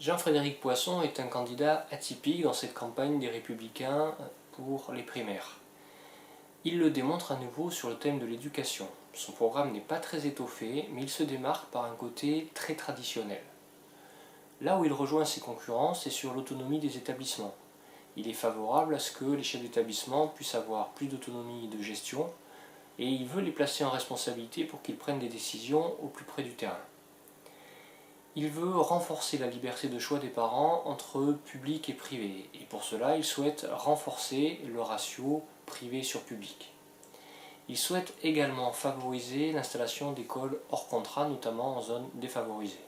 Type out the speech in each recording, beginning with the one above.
Jean-Frédéric Poisson est un candidat atypique dans cette campagne des Républicains pour les primaires. Il le démontre à nouveau sur le thème de l'éducation. Son programme n'est pas très étoffé, mais il se démarque par un côté très traditionnel. Là où il rejoint ses concurrents, c'est sur l'autonomie des établissements. Il est favorable à ce que les chefs d'établissement puissent avoir plus d'autonomie de gestion et il veut les placer en responsabilité pour qu'ils prennent des décisions au plus près du terrain. Il veut renforcer la liberté de choix des parents entre public et privé, et pour cela il souhaite renforcer le ratio privé sur public. Il souhaite également favoriser l'installation d'écoles hors contrat, notamment en zone défavorisée.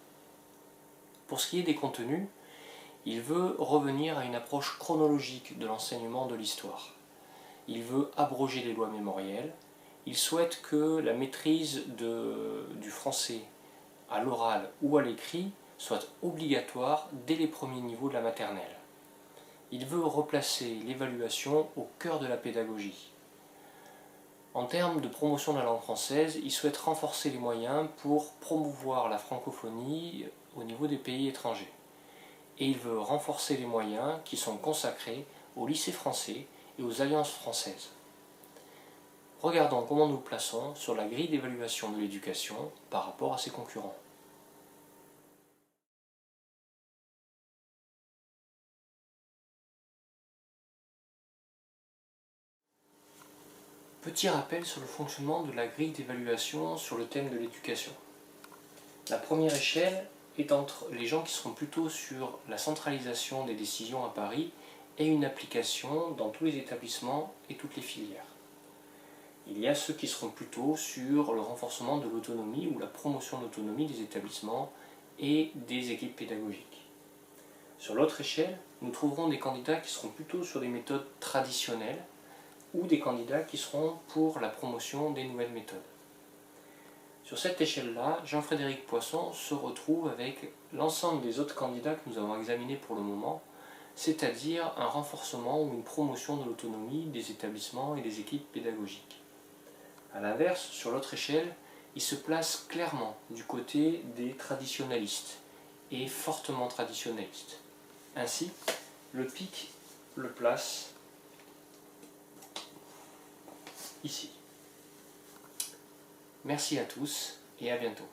Pour ce qui est des contenus, il veut revenir à une approche chronologique de l'enseignement de l'histoire. Il veut abroger les lois mémorielles. Il souhaite que la maîtrise du français à l'oral ou à l'écrit soit obligatoire dès les premiers niveaux de la maternelle. Il veut replacer l'évaluation au cœur de la pédagogie. En termes de promotion de la langue française, il souhaite renforcer les moyens pour promouvoir la francophonie au niveau des pays étrangers. Et il veut renforcer les moyens qui sont consacrés aux lycées français et aux alliances françaises. Regardons comment nous plaçons sur la grille d'évaluation de l'éducation par rapport à ses concurrents. Petit rappel sur le fonctionnement de la grille d'évaluation sur le thème de l'éducation. La première échelle est entre les gens qui seront plutôt sur la centralisation des décisions à Paris et une application dans tous les établissements et toutes les filières. Il y a ceux qui seront plutôt sur le renforcement de l'autonomie ou la promotion de l'autonomie des établissements et des équipes pédagogiques. Sur l'autre échelle, nous trouverons des candidats qui seront plutôt sur des méthodes traditionnelles ou des candidats qui seront pour la promotion des nouvelles méthodes. Sur cette échelle-là, Jean-Frédéric Poisson se retrouve avec l'ensemble des autres candidats que nous avons examinés pour le moment, c'est-à-dire un renforcement ou une promotion de l'autonomie des établissements et des équipes pédagogiques. A l'inverse, sur l'autre échelle, il se place clairement du côté des traditionalistes et fortement traditionalistes. Ainsi, le PIC le place ici. Merci à tous et à bientôt.